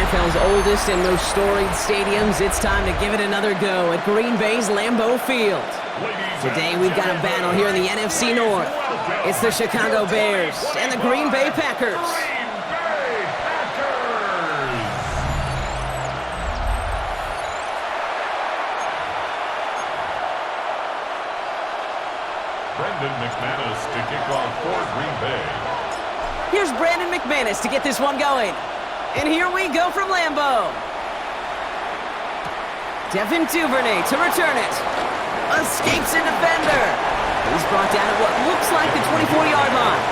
NFL's oldest and most storied stadiums, it's time to give it another go at Green Bay's Lambeau Field. Today we've got a battle here in the NFC North. It's the Chicago Bears and the Green Bay Packers. Brandon McManus to kick off for Green Bay. Here's Brandon McManus to get this one going. And here we go from Lambeau. Devin Duvernay to return it. Escapes a defender. He's brought down at what looks like the 24-yard line.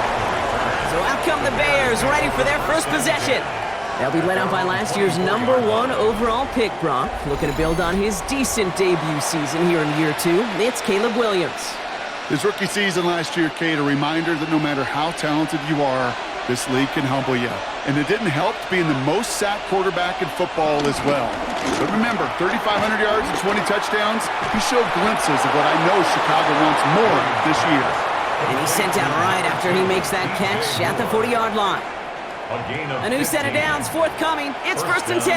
So out come the Bears, ready for their first possession. They'll be led out by last year's #1 overall pick, Brock. Looking to build on his decent debut season here in year 2. It's Caleb Williams. His rookie season last year, Kate, a reminder that no matter how talented you are, this league can humble you. And it didn't help being the most sacked quarterback in football as well. But remember, 3,500 yards and 20 touchdowns, he showed glimpses of what I know Chicago wants more of this year. And he's sent out right after he makes that catch at the 40-yard line. A new set of downs forthcoming. It's first and 10.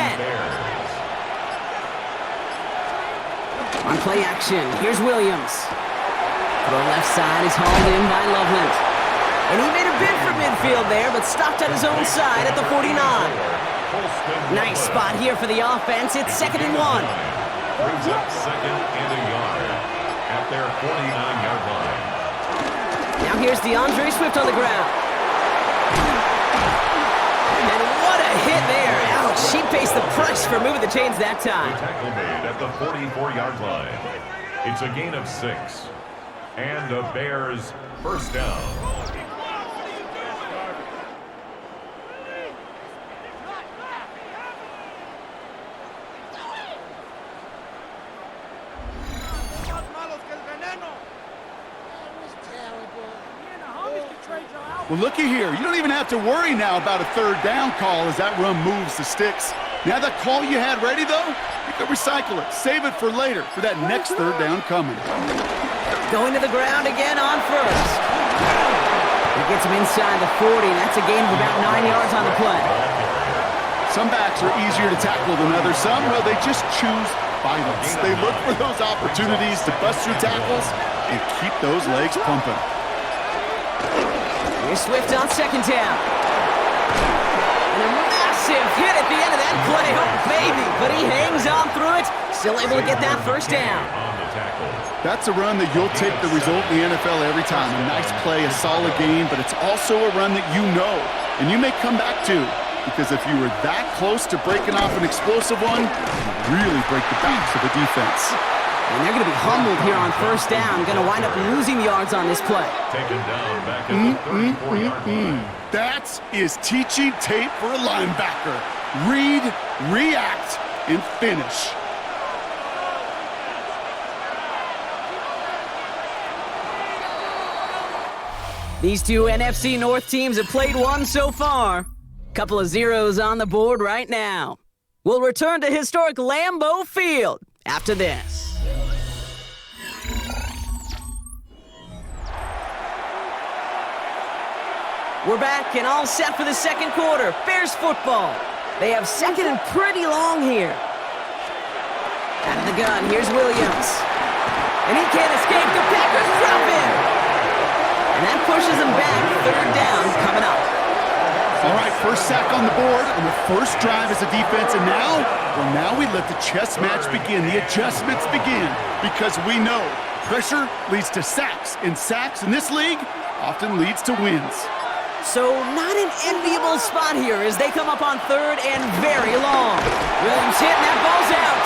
On play action, here's Williams. The left side is hauled in by Loveland. And he made a bid for midfield there, but stopped at his own side at the 49. Nice spot here for the offense. It's 2nd and 1. Brings up 2nd and a yard at their 49-yard line. Now here's DeAndre Swift on the ground. And what a hit there. Ouch, she faced the press for moving the chains that time. The tackle made at the 44-yard line. It's a gain of 6. And a Bears first down. Well, looky here. You don't even have to worry now about a third down call as that run moves the sticks. Now that call you had ready, though, you can recycle it. Save it for later for that next third down coming. Going to the ground again on first. He gets him inside the 40. That's a gain of about 9 yards on the play. Some backs are easier to tackle than others. Some, well, they just choose violence. They look for those opportunities to bust through tackles and keep those legs pumping. Here's Swift on 2nd down. And a massive hit at the end of that play. Oh, baby. But he hangs on through it. Still able to get that first down. That's a run that you'll take the result in the NFL every time. A nice play, a solid game, but it's also a run that you know and you may come back to, because if you were that close to breaking off an explosive one, you really break the backs of the defense. And they're going to be humbled here on first down. Going to wind up losing yards on this play. Taken down back at the 34-yard line. That is teaching tape for a linebacker. Read, react, and finish. These two NFC North teams have played one so far. Couple of zeros on the board right now. We'll return to historic Lambeau Field after this. We're back and all set for the second quarter. Bears football. They have second and pretty long here. Out of the gun, here's Williams. And he can't escape. The Packers drop him. And that pushes him back. Third down coming up. All right, first sack on the board on the first drive as a defense. And now we let the chess match begin. The adjustments begin. Because we know pressure leads to sacks. And sacks in this league often leads to wins. So not an enviable spot here as they come up on third and very long. Williams hit and that ball's out.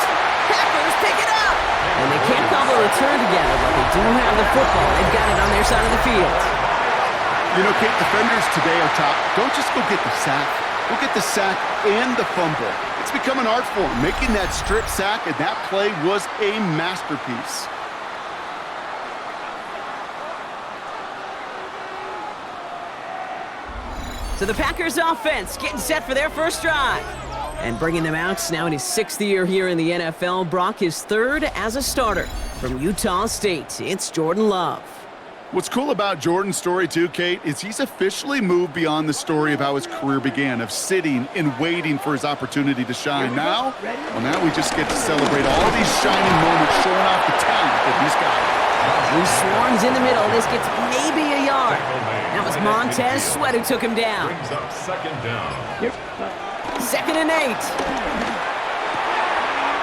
Packers pick it up. And they can't cobble a return together, but they do have the football. They've got it on their side of the field. You know, Kate, defenders today are top. Don't just go get the sack. Go get the sack and the fumble. It's become an art form, making that strip sack, and that play was a masterpiece. So the Packers offense getting set for their first drive. And bringing them out now in his 6th year here in the NFL, Brock is 3rd as a starter. From Utah State, it's Jordan Love. What's cool about Jordan's story too, Kate, is he's officially moved beyond the story of how his career began, of sitting and waiting for his opportunity to shine. Now we just get to celebrate all these shining moments, showing off the talent that he's got. He swarms in the middle. This gets maybe a yard. That was Montez Sweat who took him down. Brings up second down. 2nd and 8.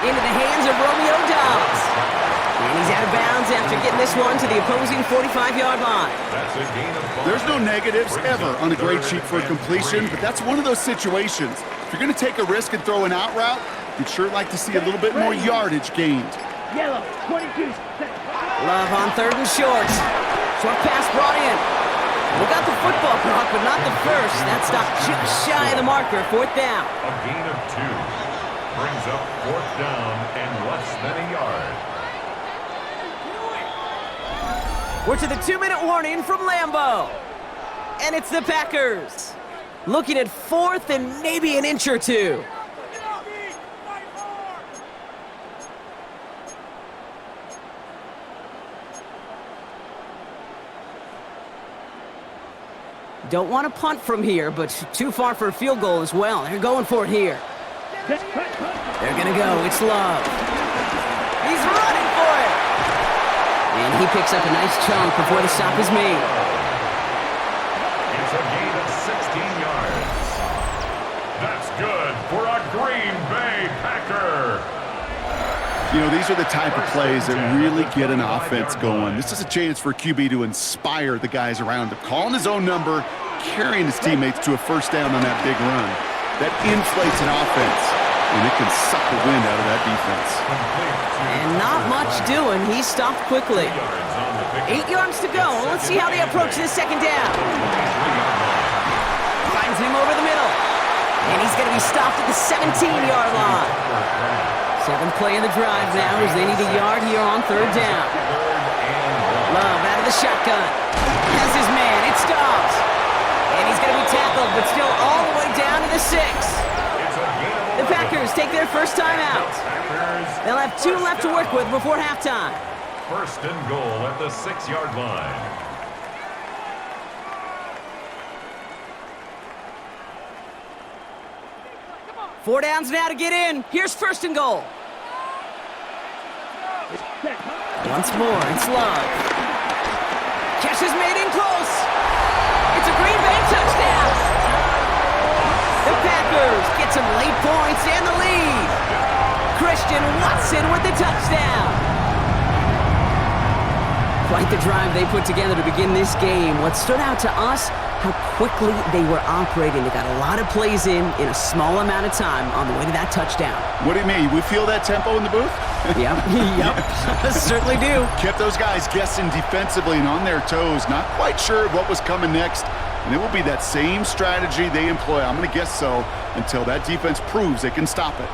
Into the hands of Romeo Dobbs. And he's out of bounds after getting this one to the opposing 45-yard line. That's a gain of 5. There's no negatives ever on a grade sheet for a completion, but that's one of those situations. If you're going to take a risk and throw an out route, you'd sure like to see a little bit more yardage gained. Yellow, 22. Love on 3rd and short. Short pass brought in. We got the football block, but not the first. That stopped just shy of the marker. 4th down. A gain of 2. Brings up 4th down and less than a yard. We're to the 2-minute warning from Lambeau. And it's the Packers. Looking at 4th and maybe an inch or two. Don't want to punt from here, but too far for a field goal as well. They're going for it here. They're going to go. It's Love. He's running for it. And he picks up a nice chunk before the stop is made. It's a gain of 16 yards. That's good for a Green Bay Packer. You know, these are the type of plays that really get an offense going. This is a chance for QB to inspire the guys around him. Calling his own number, carrying his teammates to a first down on that big run. That inflates an offense, and it can suck the wind out of that defense. And not much doing. He stopped quickly. 8 yards to go. Let's see how they approach this 2nd down. Finds him over the middle. And he's going to be stopped at the 17-yard line. 7th play of the drive now as they need a yard here on 3rd down. Love out of the shotgun. Has his man. It stops. And he's going to be tackled, but still all the way down to the 6. The Packers take their first time out. They'll have 2 left to work with before halftime. 1st and goal at the 6-yard line. Four downs now to get in. Here's 1st and goal. Once more, it's Love. Catch is made in close. It's a Green Bay touchdown. The Packers get some late points and the lead. Christian Watson with the touchdown. Quite the drive they put together to begin this game. What stood out to us, how quickly they were operating. They got a lot of plays in a small amount of time on the way to that touchdown. What do you mean? We feel that tempo in the booth? Yep. Certainly do. Kept those guys guessing defensively and on their toes, not quite sure what was coming next. And it will be that same strategy they employ, I'm going to guess so, until that defense proves they can stop it.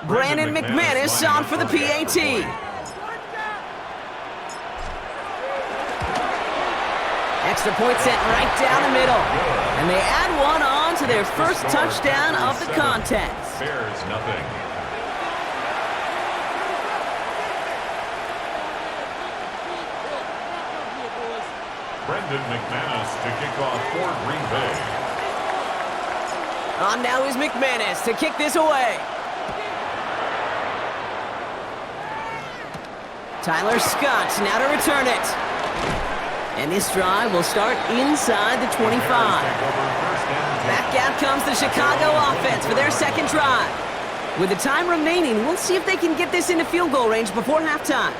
Brandon McManus on for the PAT. Extra point set right down the middle. And they add one on to their first touchdown of the contest. Bears nothing. Brendan McManus to kick off for Green Bay. On now is McManus to kick this away. Tyler Scott now to return it. And this drive will start inside the 25. Back out comes the Chicago offense for their second drive. With the time remaining, we'll see if they can get this into field goal range before halftime.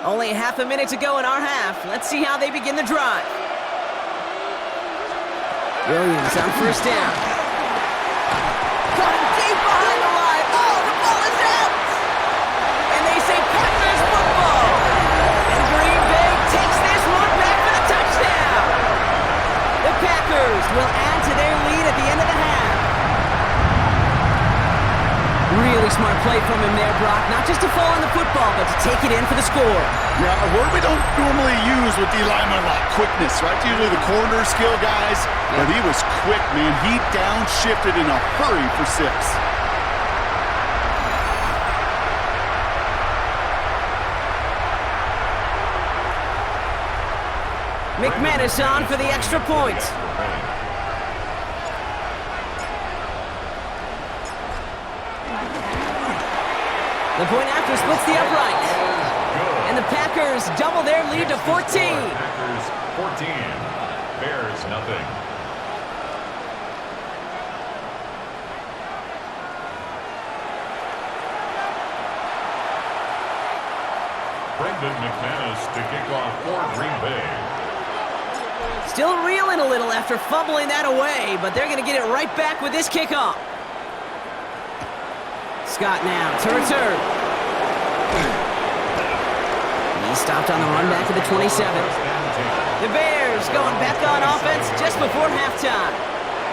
Only half a minute to go in our half. Let's see how they begin the drive. Williams on first down. Caught deep behind the line. Oh, the ball is out! And they say Packers football. And Green Bay takes this one back for the touchdown. The Packers will add to their lead at the end of the half. play from him there, Brock. Not just to fall on the football, but to take it in for the score. Yeah, a word we don't normally use with D linemen a lot. Quickness, right? Usually the corner skill guys. But he was quick, man. He downshifted in a hurry for 6. McManus on for the extra point. The point after splits the upright. And the Packers double their lead to 14. Packers 14. Bears nothing. Brendan McManus to kick off for Green Bay. Still reeling a little after fumbling that away, but they're going to get it right back with this kickoff. Scott now to return. He's stopped on the run back to the 27. The Bears going back on offense just before halftime.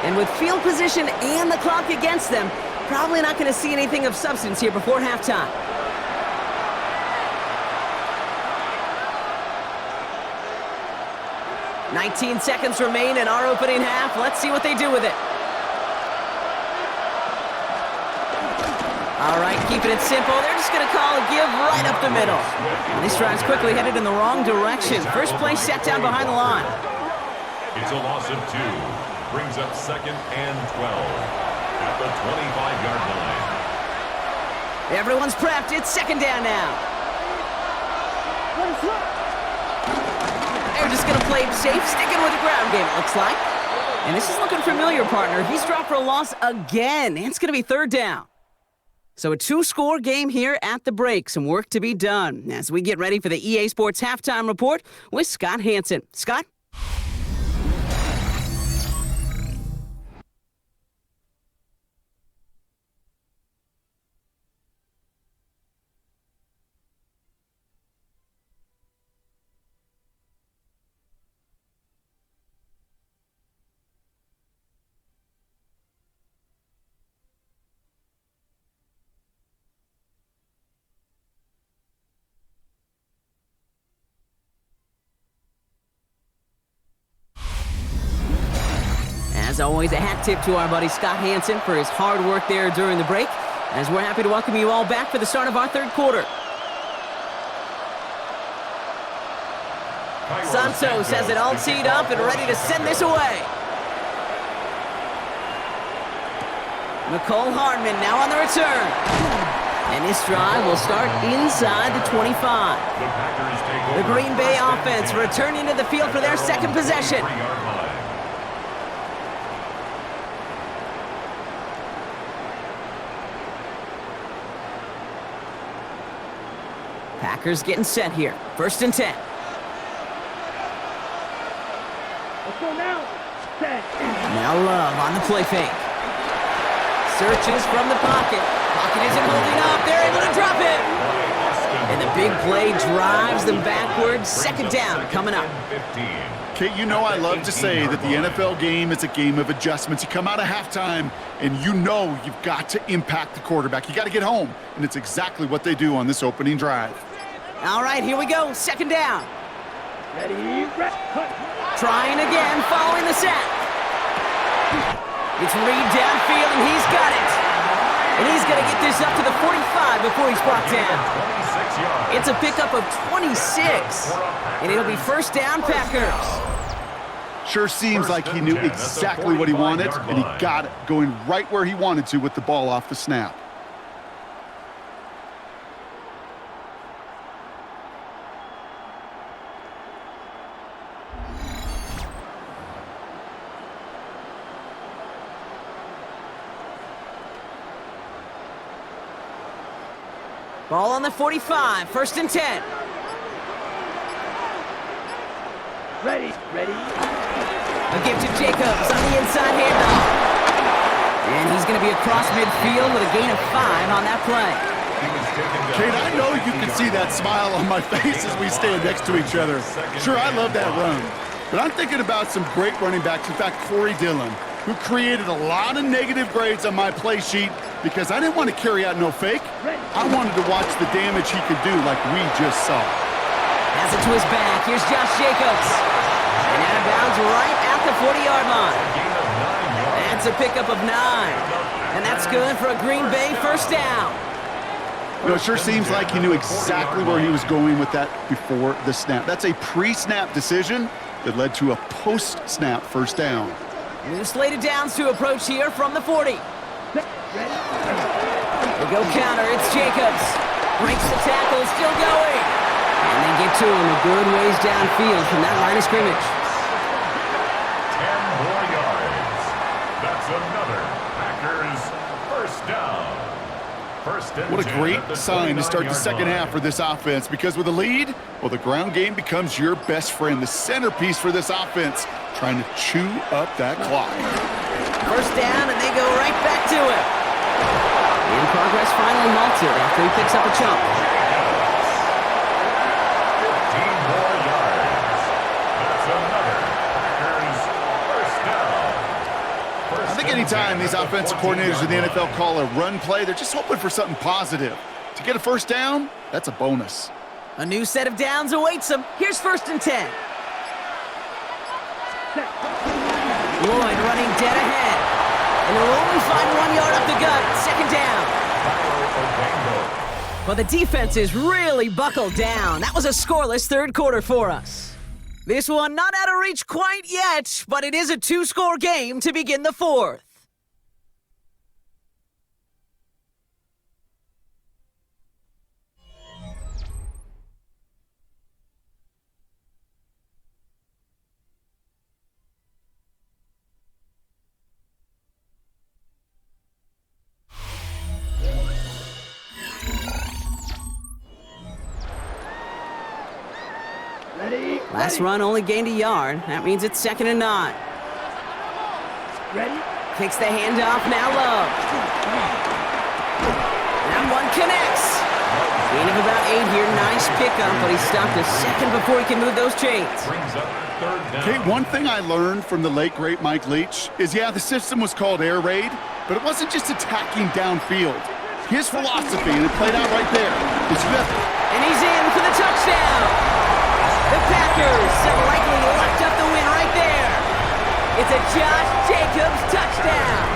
And with field position and the clock against them, probably not going to see anything of substance here before halftime. "19 seconds remain in our opening half. Let's see what they do with it. All right, keeping it simple. They're just going to call a give right up the middle. And this drive's quickly headed in the wrong direction. First play set down behind the line. It's a loss of 2. Brings up 2nd and 12 at the 25-yard line. Everyone's prepped. It's 2nd down now. They're just going to play it safe, sticking with the ground game, it looks like. And this is looking familiar, partner. He's dropped for a loss again. And it's going to be 3rd down. So a 2-score game here at the break. Some work to be done as we get ready for the EA Sports Halftime Report with Scott Hanson. Scott? As always, a hat tip to our buddy Scott Hanson for his hard work there during the break, as we're happy to welcome you all back for the start of our 3rd quarter. Santos has it all teed up and ready to send this away. McCole Hardman now on the return. And this drive will start inside the 25. The Green Bay offense returning to the field for their 2nd possession. Packers getting set here. 1st and 10. Let's go now. Set. Now Love on the play fake. Searches from the pocket. Pocket isn't holding up. They're able to drop it. And the big play drives them backwards. 2nd down coming up. Kate, you know I love to say that the NFL game is a game of adjustments. You come out of halftime, and you know you've got to impact the quarterback. You got to get home, and it's exactly what they do on this opening drive. All right, here we go. 2nd down. Ready, cut. Trying again, following the sack. It's Reed downfield, and he's got it. And he's going to get this up to the 45 before he's brought down. It's a pickup of 26, and it'll be 1st down, Packers. Sure seems like he knew exactly what he wanted, and he got it, going right where he wanted to with the ball off the snap. Ball on the 45, 1st and 10. Ready. A give to Jacobs on the inside handoff. And he's going to be across midfield with a gain of 5 on that play. Kate, I know you can see that smile on my face as we stand next to each other. Sure, I love that run. But I'm thinking about some great running backs. In fact, Corey Dillon. who created a lot of negative grades on my play sheet because I didn't want to carry out no fake. I wanted to watch the damage he could do like we just saw. Has it to his back. Here's Josh Jacobs. And out of bounds right at the 40-yard line. That's a pickup of 9. And that's good for a Green Bay first down. You know, it sure seems like he knew exactly where he was going with that before the snap. That's a pre-snap decision that led to a post-snap first down. New slated downs to approach here from the 40. They go counter. It's Jacobs. Breaks the tackle. Still going. And they get to him a good ways downfield from that line of scrimmage. 10 more yards. That's another Packers first down. What a great sign to start the second half for this offense, because with a lead, well, the ground game becomes your best friend, the centerpiece for this offense, trying to chew up that clock. First down, and they go right back to it. In progress finally halted after he picks up a chunk. 15 more yards. That's another Packers first down. I think anytime these offensive coordinators in the NFL call a run play, they're just hoping for something positive. To get a first down, that's a bonus. A new set of downs awaits them. Here's 1st and 10. Lloyd running dead ahead. And they'll only find 1 yard up the gut. Second down. Well, the defense is really buckled down. That was a scoreless third quarter for us. This one not out of reach quite yet, but it is a 2-score game to begin the 4th. Last run only gained a yard. That means it's 2nd and 9. Ready? Takes the handoff, now Love. That one connects. Gain of about 8 here. Nice pickup, but he stopped a second before he can move those chains. Brings up third down. Okay, one thing I learned from the late, great Mike Leach is, yeah, the system was called air raid, but it wasn't just attacking downfield. His philosophy, and it played out right there, is you have... And he's in for the touchdown. The Packers have likely locked up the win right there. It's a Josh Jacobs touchdown.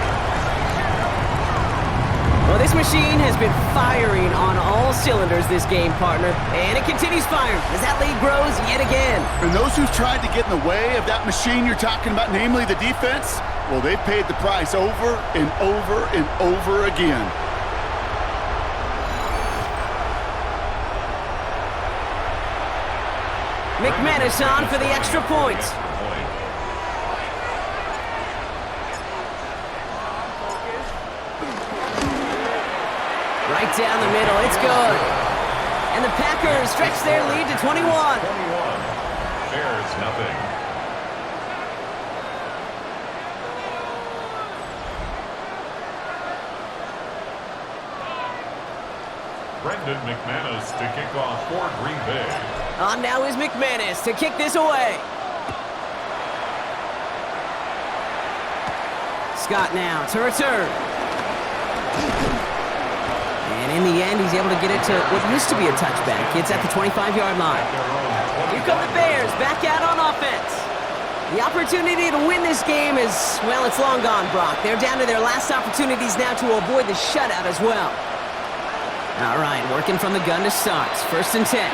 Well, this machine has been firing on all cylinders this game, partner. And it continues firing as that lead grows yet again. And those who've tried to get in the way of that machine you're talking about, namely the defense, well, they've paid the price over and over and over again. McManus on for the extra point. Right down the middle, it's good. And the Packers stretch their lead to 21. 21. Bears nothing. Brendan McManus to kick off for Green Bay. On now is McManus to kick this away. Scott now to return. And in the end, he's able to get it to what used to be a touchback. It's at the 25-yard line. Here come the Bears back out on offense. The opportunity to win this game is, well, it's long gone, Brock. They're down to their last opportunities now to avoid the shutout as well. All right, working from the gun to start. 1st and 10.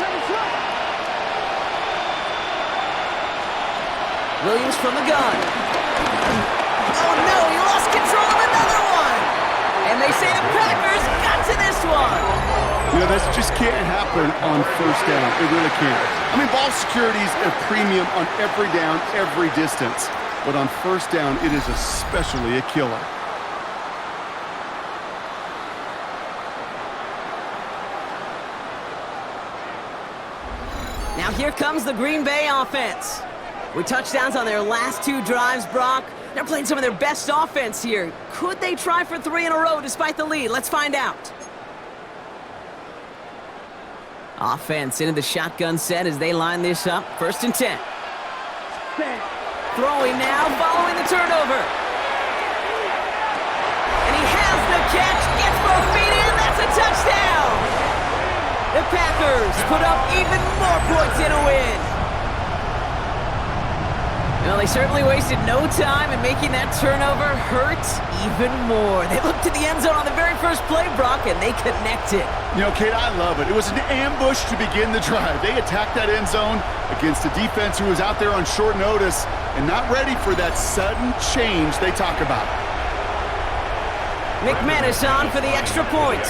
Williams from the gun. Oh, no, he lost control of another one. And they say the Packers got to this one. You know, that just can't happen on first down. It really can't. I mean, ball security is a premium on every down, every distance. But on first down, it is especially a killer. Now here comes the Green Bay offense. With touchdowns on their last 2 drives, Brock, they're playing some of their best offense here. Could they try for 3 in a row despite the lead? Let's find out. Offense into the shotgun set as they line this up. 1st and 10. Throwing now, following the turnover. catch, gets both feet in, that's a touchdown! The Packers put up even more points in a win. Well, they certainly wasted no time in making that turnover hurt even more. They looked to the end zone on the very first play, Brock, and they connected. You know, Kate, I love it. It was an ambush to begin the drive. They attacked that end zone against a defense who was out there on short notice and not ready for that sudden change they talk about. McManus on for the extra point.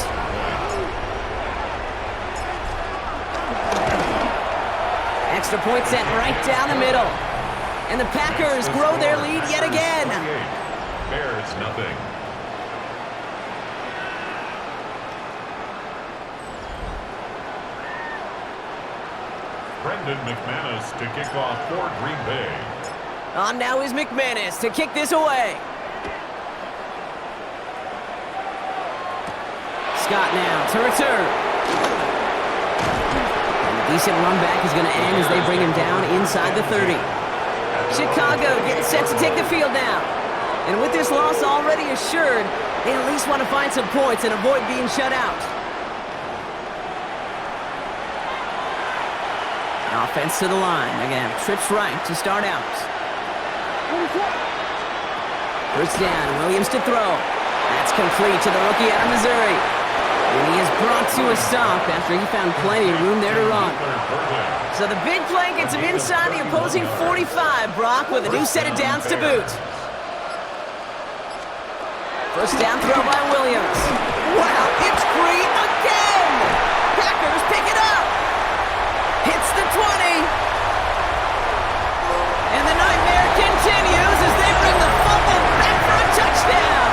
Extra point sent right down the middle. And the Packers grow their lead yet again. Bears nothing. Brendan McManus to kick off for Green Bay. On now is McManus to kick this away. Scott now to return. And a decent run back is going to end as they bring him down inside the 30. Chicago getting set to take the field now. And with this loss already assured, they at least want to find some points and avoid being shut out. Offense to the line. Again, trips right to start out. First down, Williams to throw. That's complete to the rookie out of Missouri. And he is brought to a stop after he found plenty of room there to run. So the big play gets him inside the opposing 45, Brock, with a new set of downs to boot. First down throw by Williams. Wow, it's free again! Packers pick it up! Hits the 20. And the nightmare continues as they bring the fumble back for a touchdown.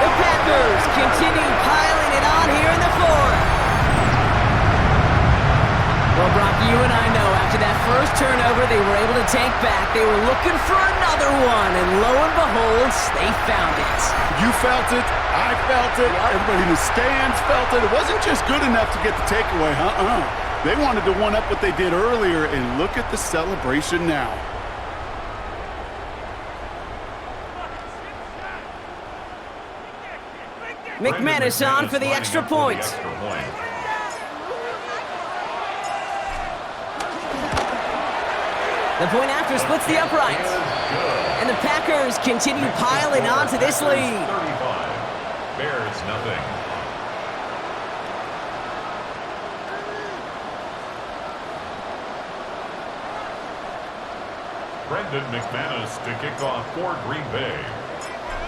The Packers continue piling it on here in the fourth. Well, Brock, you and I know after that first turnover they were able to take back. They were looking for another one, and lo and behold, they found it. You felt it. I felt it. Everybody in the stands felt it. It wasn't just good enough to get the takeaway. They wanted to one-up what they did earlier, and look at the celebration now. McManus on for the extra point. The point after splits the uprights. And the Packers continue piling on to this lead. 35. Bears nothing. Brendan McManus to kick off for Green Bay.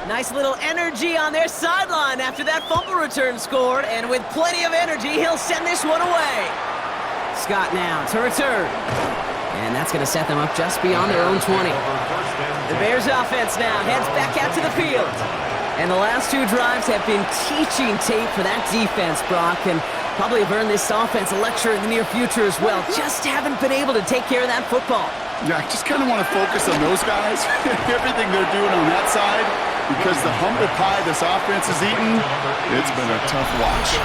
Nice little energy on their sideline after that fumble return scored, and with plenty of energy, he'll send this one away. Scott now to return. And that's going to set them up just beyond their own 20. The Bears offense now heads back out to the field. And the last two drives have been teaching tape for that defense, Brock, and probably have earned this offense a lecture in the near future as well. Just haven't been able to take care of that football. Yeah, I just kind of want to focus on those guys, everything they're doing on that side, because the humble pie this offense has eaten, it's been a tough watch.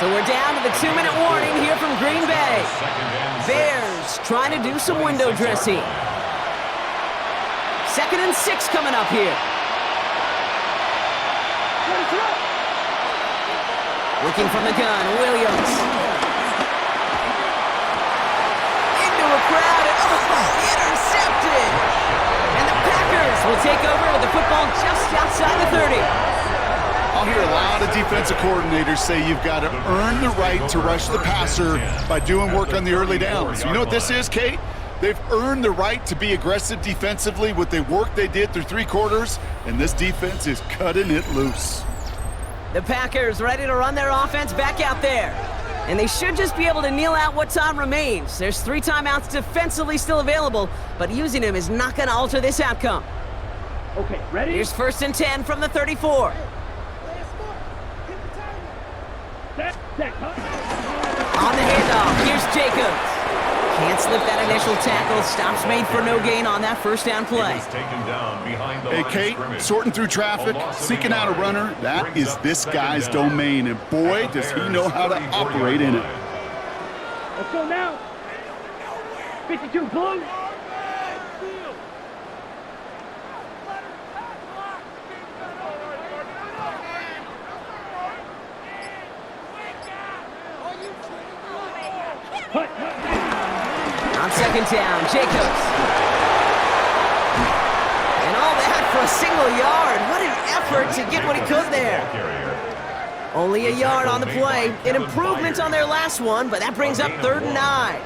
So we're down to the 2-minute warning here from Green Bay. Bears trying to do some window dressing. 2nd and 6 coming up here. Looking from the gun, Williams. Into a crowd, and intercepted! And the Packers will take over with the football just outside the 30. I'll hear a lot of defensive coordinators say you've got to earn the right to rush the passer by doing work on the early downs. You know what this is, Kate? They've earned the right to be aggressive defensively with the work they did through 3 quarters, and this defense is cutting it loose. The Packers ready to run their offense back out there. And they should just be able to kneel out what time remains. There's 3 timeouts defensively still available, but using them is not going to alter this outcome. Okay, ready? Here's 1st and 10 from the 34. On the handoff, here's Jacobs. Can't slip that initial tackle. Stops made for no gain on that first down play. Hey, Kate, sorting through traffic, seeking out a runner, that is this guy's domain, and boy, does he know how to operate in it. Let's go now. 52 blue. second down. Jacobs. And all that for a single yard. What an effort to get what he could there. Only a yard on the play. An improvement on their last one, but that brings up 3rd and 9.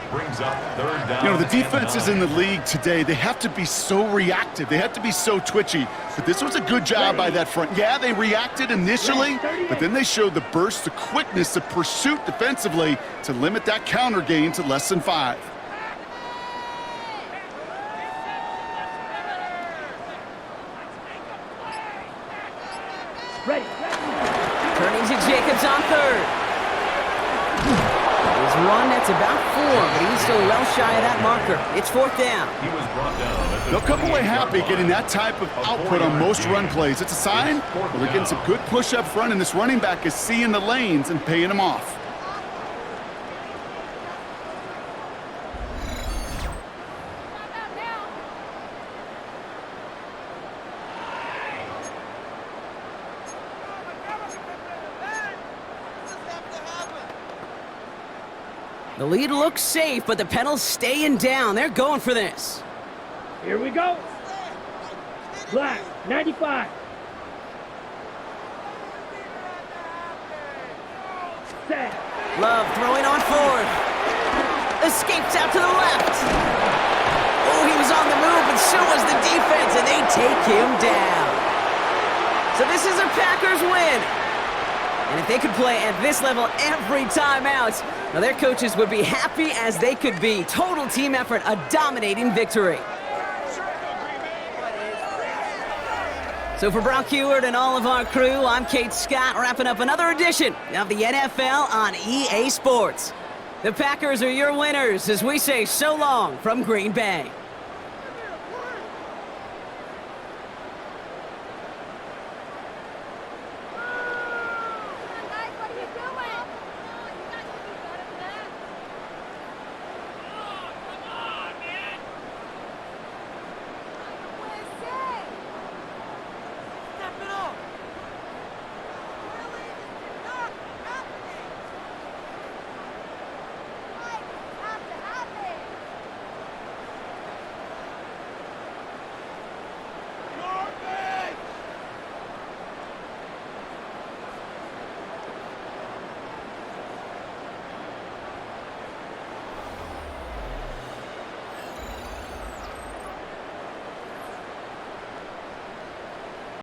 You know, the defenses in the league today, they have to be so reactive. They have to be so twitchy. But this was a good job by that front. Yeah, they reacted initially, but then they showed the burst, the quickness, the pursuit defensively to limit that counter gain to less than 5. Ready. Turning to Jacobs on 3rd. His run, that's about 4, but he's still well shy of that marker. It's 4th down. He was brought down. They'll come away happy getting that type of output on most run plays. It's a sign that they're getting some good push up front, and this running back is seeing the lanes and paying them off. The lead looks safe, but the pedal's staying down. They're going for this. Here we go. Black, 95. Set. Love throwing on 4th. Escapes out to the left. Oh, he was on the move, but so was the defense, and they take him down. So this is a Packers win. And if they could play at this level every time out, now their coaches would be happy as they could be. Total team effort, a dominating victory. So for Brock Heward and all of our crew, I'm Kate Scott, wrapping up another edition of the NFL on EA Sports. The Packers are your winners as we say so long from Green Bay.